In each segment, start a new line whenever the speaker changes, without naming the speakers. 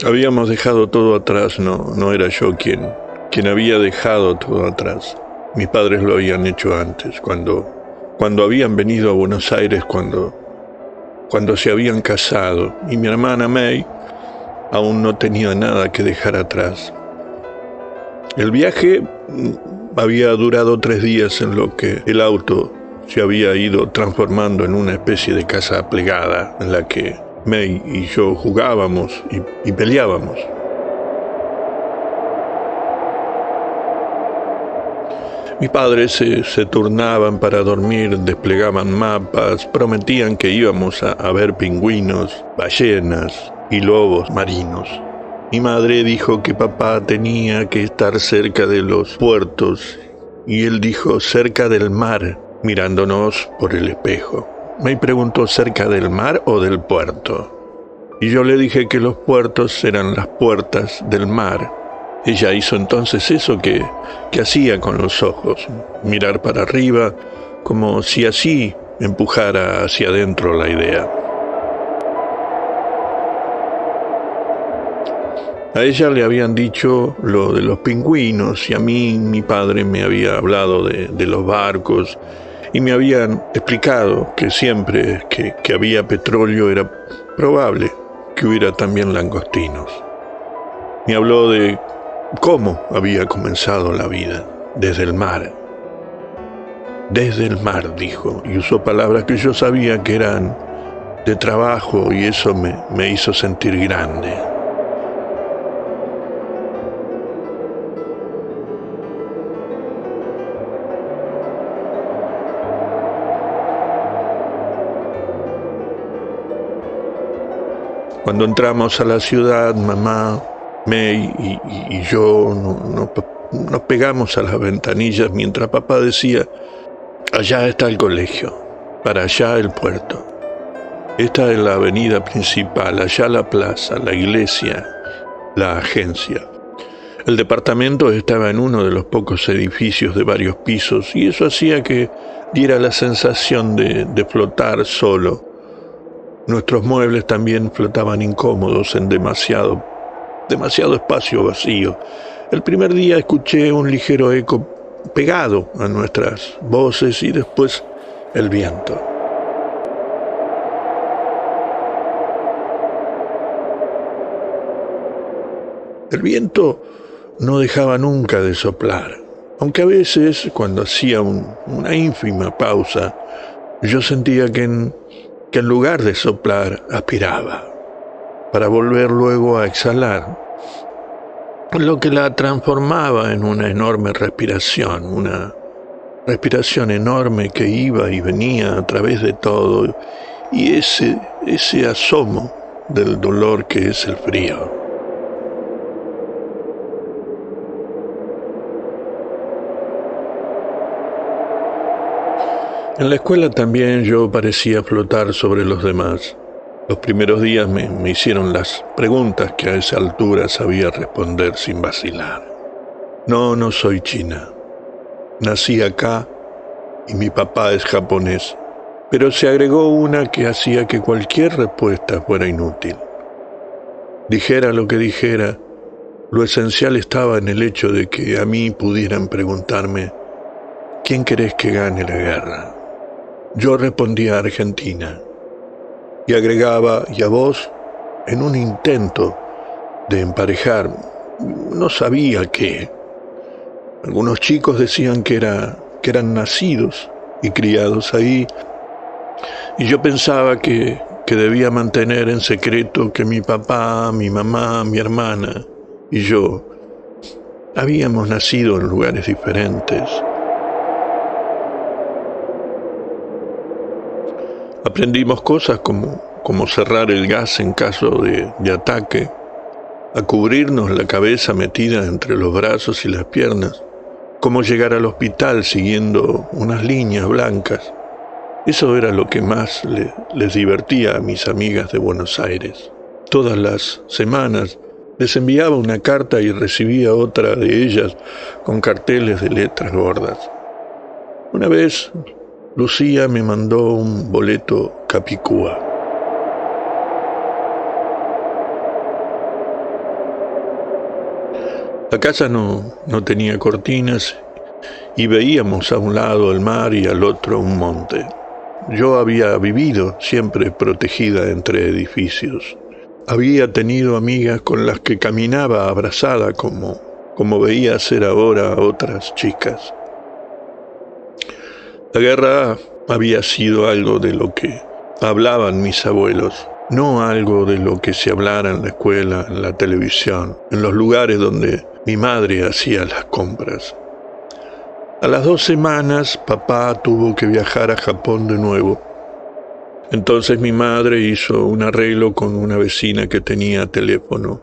Habíamos dejado todo atrás, no era yo quien había dejado todo atrás. Mis padres lo habían hecho antes, cuando habían venido a Buenos Aires, cuando se habían casado, y mi hermana May aún no tenía nada que dejar atrás. El viaje había durado 3 días, en lo que el auto se había ido transformando en una especie de casa plegada en la que May y yo jugábamos y peleábamos. Mis padres se turnaban para dormir, desplegaban mapas, prometían que íbamos a ver pingüinos, ballenas y lobos marinos. Mi madre dijo que papá tenía que estar cerca de los puertos y él dijo cerca del mar, mirándonos por el espejo. Me preguntó cerca del mar o del puerto. Y yo le dije que los puertos eran las puertas del mar. Ella hizo entonces eso que hacía con los ojos, mirar para arriba, como si así empujara hacia adentro la idea. A ella le habían dicho lo de los pingüinos y a mí mi padre me había hablado de los barcos y me habían explicado que siempre que había petróleo era probable que hubiera también langostinos. Me habló de cómo había comenzado la vida, desde el mar. Desde el mar, dijo, y usó palabras que yo sabía que eran de trabajo y eso me hizo sentir grande. Cuando entramos a la ciudad, mamá, May y yo nos pegamos a las ventanillas mientras papá decía: allá está el colegio, para allá el puerto. Esta es la avenida principal, allá la plaza, la iglesia, la agencia. El departamento estaba en uno de los pocos edificios de varios pisos y eso hacía que diera la sensación de flotar solo. Nuestros muebles también flotaban incómodos en demasiado espacio vacío. El primer día escuché un ligero eco pegado a nuestras voces y después el viento. El viento no dejaba nunca de soplar, aunque a veces, cuando hacía una ínfima pausa, yo sentía que en lugar de soplar, aspiraba, para volver luego a exhalar, lo que la transformaba en una enorme respiración, una respiración enorme que iba y venía a través de todo, y ese asomo del dolor que es el frío. En la escuela también yo parecía flotar sobre los demás. Los primeros días me hicieron las preguntas que a esa altura sabía responder sin vacilar. No soy china. Nací acá y mi papá es japonés. Pero se agregó una que hacía que cualquier respuesta fuera inútil. Dijera lo que dijera, lo esencial estaba en el hecho de que a mí pudieran preguntarme: ¿quién querés que gane la guerra? Yo respondía Argentina. Y agregaba: ¿y a vos? En un intento de emparejar, no sabía qué. Algunos chicos decían que eran nacidos y criados ahí, y yo pensaba que debía mantener en secreto que mi papá, mi mamá, mi hermana y yo habíamos nacido en lugares diferentes. Aprendimos cosas como cerrar el gas en caso de ataque, a cubrirnos la cabeza metida entre los brazos y las piernas, cómo llegar al hospital siguiendo unas líneas blancas. Eso era lo que más les divertía a mis amigas de Buenos Aires. Todas las semanas les enviaba una carta y recibía otra de ellas con carteles de letras gordas. Una vez Lucía me mandó un boleto capicúa. La casa no tenía cortinas y veíamos a un lado el mar y al otro un monte. Yo había vivido siempre protegida entre edificios. Había tenido amigas con las que caminaba abrazada como veía hacer ahora a otras chicas. La guerra había sido algo de lo que hablaban mis abuelos, no algo de lo que se hablara en la escuela, en la televisión, en los lugares donde mi madre hacía las compras. A las 2 semanas, papá tuvo que viajar a Japón de nuevo. Entonces mi madre hizo un arreglo con una vecina que tenía teléfono.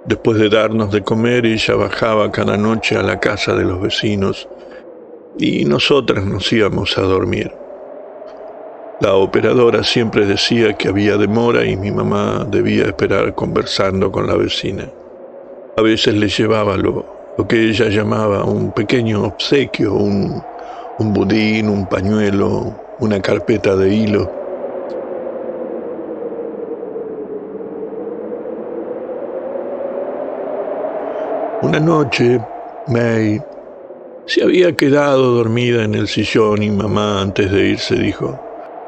Después de darnos de comer, ella bajaba cada noche a la casa de los vecinos y nosotras nos íbamos a dormir. La operadora siempre decía que había demora y mi mamá debía esperar conversando con la vecina. A veces le llevaba lo que ella llamaba un pequeño obsequio, un budín, un pañuelo, una carpeta de hilo. Una noche, May se había quedado dormida en el sillón y mamá, antes de irse, dijo: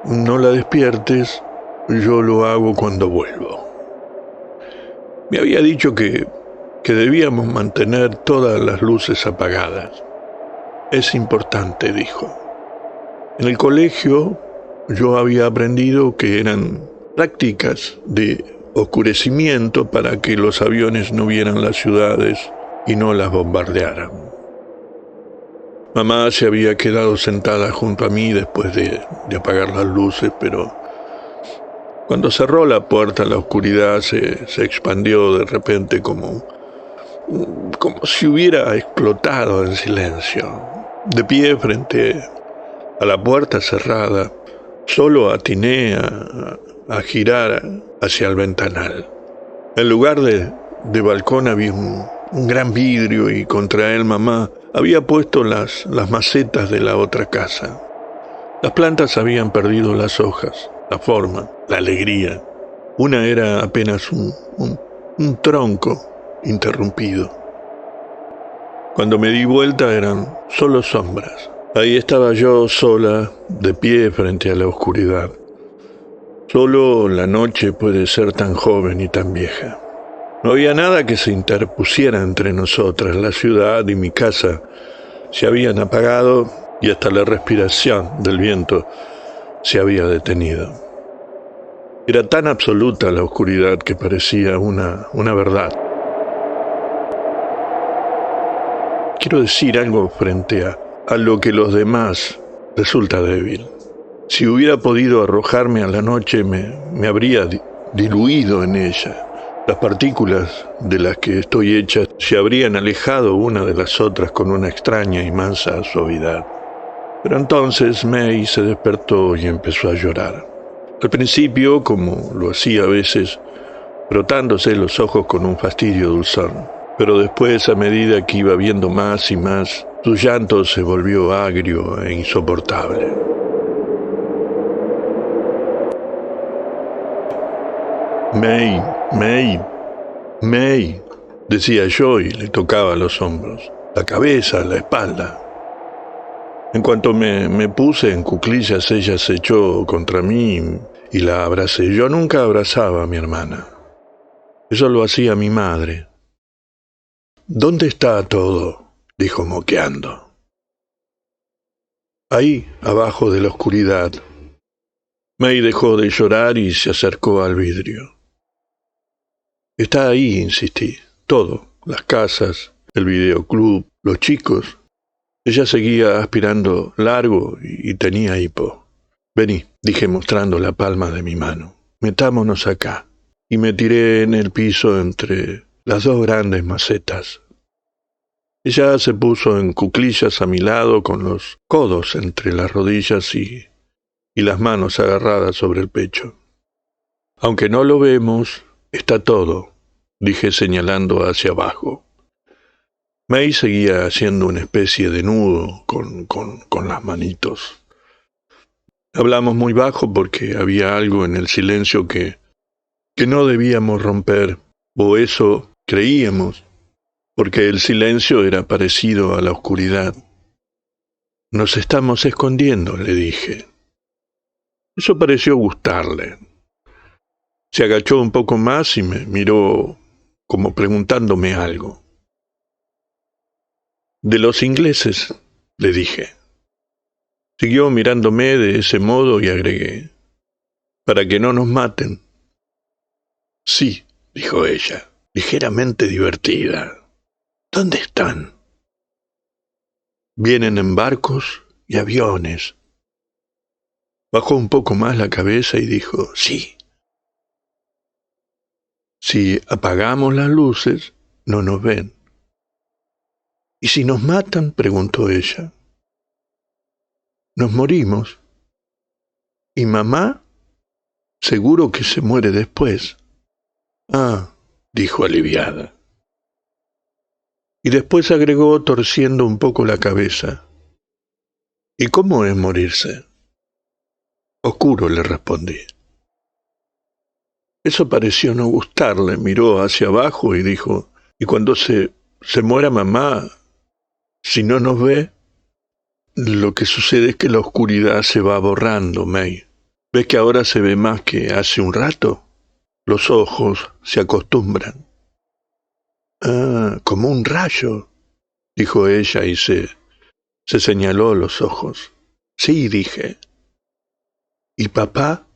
«No la despiertes, yo lo hago cuando vuelvo». Me había dicho que debíamos mantener todas las luces apagadas. «Es importante», dijo. En el colegio yo había aprendido que eran prácticas de oscurecimiento para que los aviones no vieran las ciudades y no las bombardearan. Mamá se había quedado sentada junto a mí después de apagar las luces, pero cuando cerró la puerta la oscuridad se expandió de repente como si hubiera explotado en silencio. De pie frente a la puerta cerrada, solo atiné a girar hacia el ventanal. En lugar de balcón había un gran vidrio y contra él mamá había puesto las macetas de la otra casa. Las plantas habían perdido las hojas, la forma, la alegría. Una era apenas un tronco interrumpido. Cuando me di vuelta eran solo sombras. Ahí estaba yo sola, de pie frente a la oscuridad. Solo la noche puede ser tan joven y tan vieja. No había nada que se interpusiera entre nosotras. La ciudad y mi casa se habían apagado y hasta la respiración del viento se había detenido. Era tan absoluta la oscuridad que parecía una verdad. Quiero decir algo frente a lo que los demás resulta débil. Si hubiera podido arrojarme a la noche, me habría diluido en ella. Las partículas de las que estoy hecha se habrían alejado una de las otras con una extraña y mansa suavidad. Pero entonces May se despertó y empezó a llorar. Al principio, como lo hacía a veces, frotándose los ojos con un fastidio dulzón. Pero después, a medida que iba viendo más y más, su llanto se volvió agrio e insoportable. May, decía yo y le tocaba los hombros, la cabeza, la espalda. En cuanto me puse en cuclillas, ella se echó contra mí y la abracé. Yo nunca abrazaba a mi hermana. Eso lo hacía mi madre. «¿Dónde está todo?», dijo moqueando. «Ahí, abajo de la oscuridad». May dejó de llorar y se acercó al vidrio. «Está ahí», insistí. «Todo, las casas, el videoclub, los chicos». Ella seguía aspirando largo y tenía hipo. «Vení», dije mostrando la palma de mi mano. «Metámonos acá». Y me tiré en el piso entre las dos grandes macetas. Ella se puso en cuclillas a mi lado con los codos entre las rodillas y las manos agarradas sobre el pecho. «Aunque no lo vemos, está todo», dije señalando hacia abajo. May seguía haciendo una especie de nudo con las manitos. Hablamos muy bajo porque había algo en el silencio que no debíamos romper, o eso creíamos. porque el silencio era parecido a la oscuridad. Nos estamos escondiendo, le dije. Eso pareció gustarle. Se agachó un poco más y me miró como preguntándome algo. De los ingleses, le dije. Siguió mirándome de ese modo y agregué, para que no nos maten. Sí, dijo ella, ligeramente divertida. ¿Dónde están? Vienen en barcos y aviones. Bajó un poco más la cabeza y dijo, sí. Si apagamos las luces, no nos ven. ¿Y si nos matan? Preguntó ella. Nos morimos. ¿Y mamá? Seguro que se muere después. Ah, dijo aliviada. Y después agregó torciendo un poco la cabeza. ¿Y cómo es morirse? Oscuro, le respondí. Eso pareció no gustarle, miró hacia abajo y dijo, ¿y cuando se muera mamá, si no nos ve? Lo que sucede es que la oscuridad se va borrando, May. ¿Ves que ahora se ve más que hace un rato? Los ojos se acostumbran. Ah, como un rayo, dijo ella y se señaló los ojos. Sí, dije. ¿Y papá?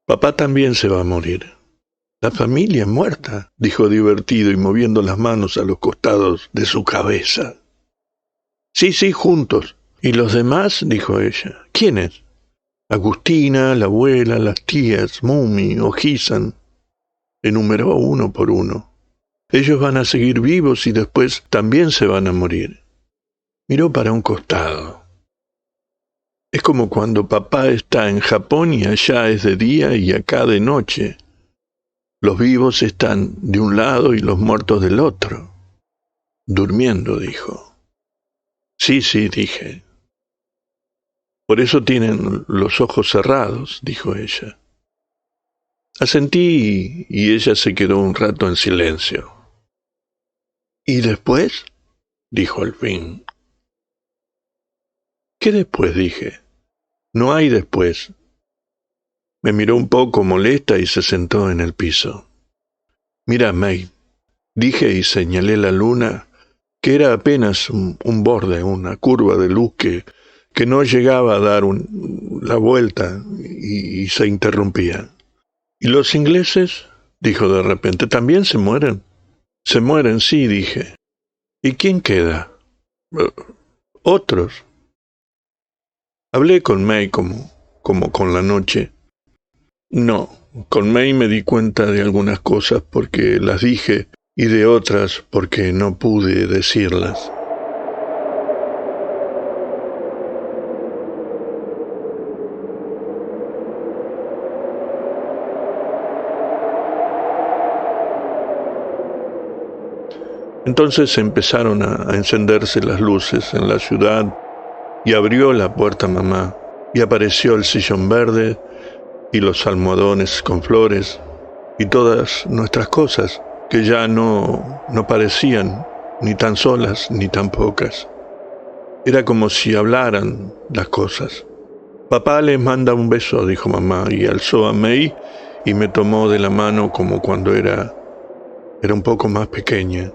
Papá también se va a morir. La familia es muerta, dijo divertido y moviendo las manos a los costados de su cabeza. Sí, juntos. ¿Y los demás? Dijo ella. ¿Quiénes? Agustina, la abuela, las tías, Mumi, Ojisan. Enumeró uno por uno. Ellos van a seguir vivos y después también se van a morir. Miró para un costado. Es como cuando papá está en Japón y allá es de día y acá de noche. Los vivos están de un lado y los muertos del otro. Durmiendo, dijo. Sí, dije. Por eso tienen los ojos cerrados, dijo ella. Asentí y ella se quedó un rato en silencio. ¿Y después? Dijo al fin. ¿Qué después? Dije. No hay después. Me miró un poco molesta y se sentó en el piso. Mira, May, dije y señalé la luna, que era apenas un borde, una curva de luz que no llegaba a dar la vuelta y se interrumpía. ¿Y los ingleses? Dijo de repente, ¿también se mueren? Se mueren, sí, dije. ¿Y quién queda? Otros. Hablé con May como con la noche. No, con May me di cuenta de algunas cosas porque las dije y de otras porque no pude decirlas. Entonces empezaron a encenderse las luces en la ciudad y abrió la puerta mamá y apareció el sillón verde y los almohadones con flores y todas nuestras cosas que ya no parecían ni tan solas ni tan pocas. Era como si hablaran las cosas. Papá les manda un beso, dijo mamá, y alzó a May y me tomó de la mano como cuando era un poco más pequeña.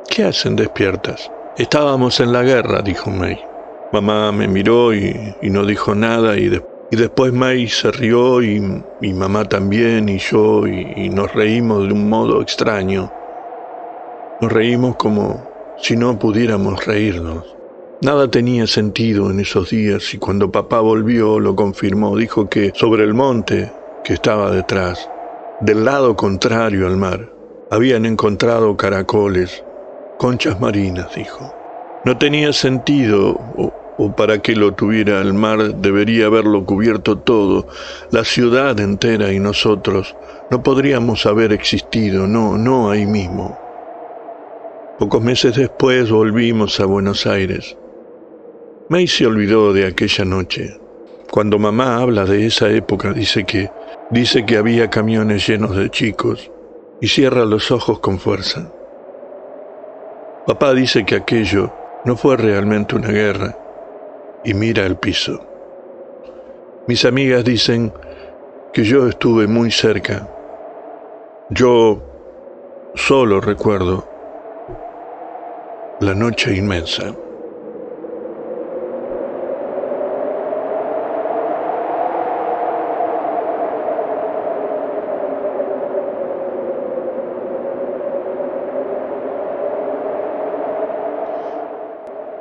¿Qué hacen despiertas? Estábamos en la guerra, dijo May. Mamá me miró y no dijo nada y después May se rió y mamá también y yo y nos reímos de un modo extraño. Nos reímos como si no pudiéramos reírnos. Nada tenía sentido en esos días y cuando papá volvió lo confirmó. Dijo que sobre el monte que estaba detrás, del lado contrario al mar, habían encontrado caracoles, conchas marinas, dijo. No tenía sentido, o para que lo tuviera el mar debería haberlo cubierto todo, la ciudad entera y nosotros no podríamos haber existido, no ahí mismo. Pocos meses después volvimos a Buenos Aires. May se olvidó de aquella noche. Cuando mamá habla de esa época dice que había camiones llenos de chicos y cierra los ojos con fuerza. Papá dice que aquello no fue realmente una guerra y mira el piso. Mis amigas dicen que yo estuve muy cerca. Yo solo recuerdo la noche inmensa.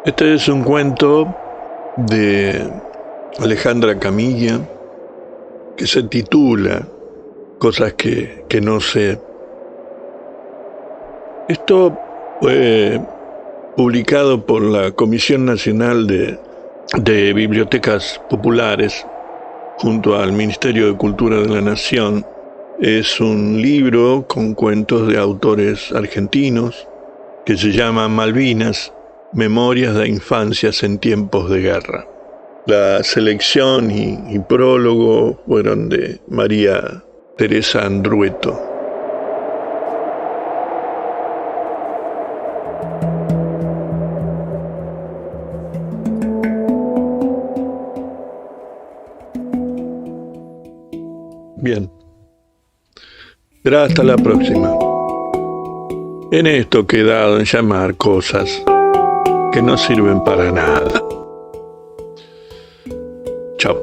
Este es un cuento de Alejandra Camilla que se titula Cosas que no sé. Esto fue publicado por la Comisión Nacional de Bibliotecas Populares junto al Ministerio de Cultura de la Nación. Es un libro con cuentos de autores argentinos que se llama Malvinas, Memorias de Infancias en Tiempos de Guerra. La selección y prólogo fueron de María Teresa Andrueto. Bien. Será hasta la próxima. En esto que he dado en llamar cosas que no sirven para nada. Chao.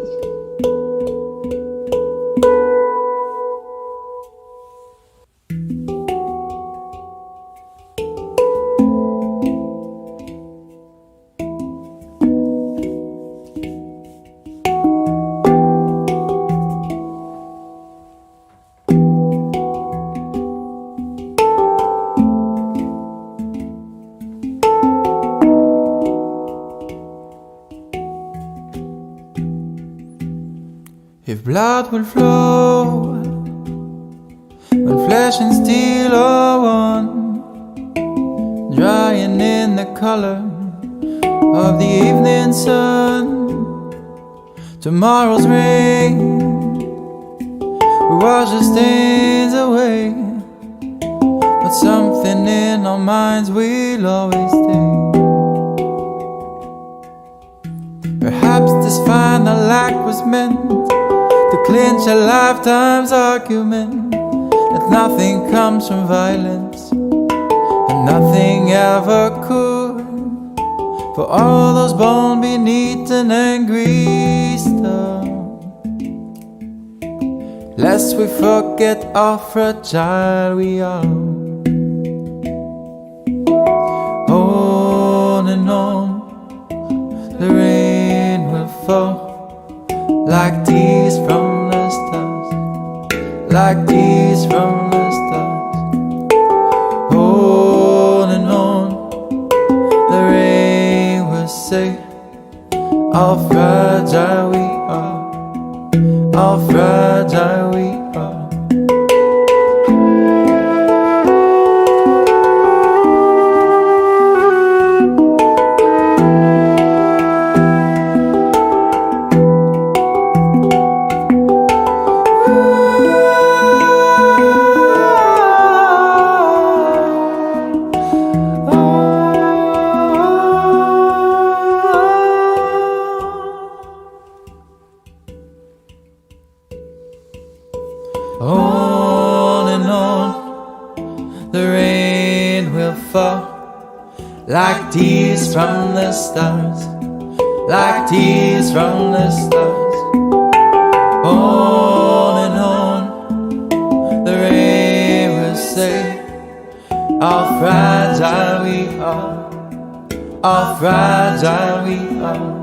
If blood will flow, when flesh and steel are one, drying in the color of the evening sun, tomorrow's rain will wash the stains away, but something in our minds will always stay. Perhaps this final act was meant to clinch a lifetime's argument, that nothing comes from violence and nothing ever could. For all those born beneath an angry star, lest we forget how fragile we are. On and on, the rain will fall like tears from the stars, like tears from the stars. On and on, the rain will say how fragile we are, how fragile we are. On and on, the rain will fall like tears from the stars, like tears from the stars. On and on, the rain will say how fragile we are, how fragile we are.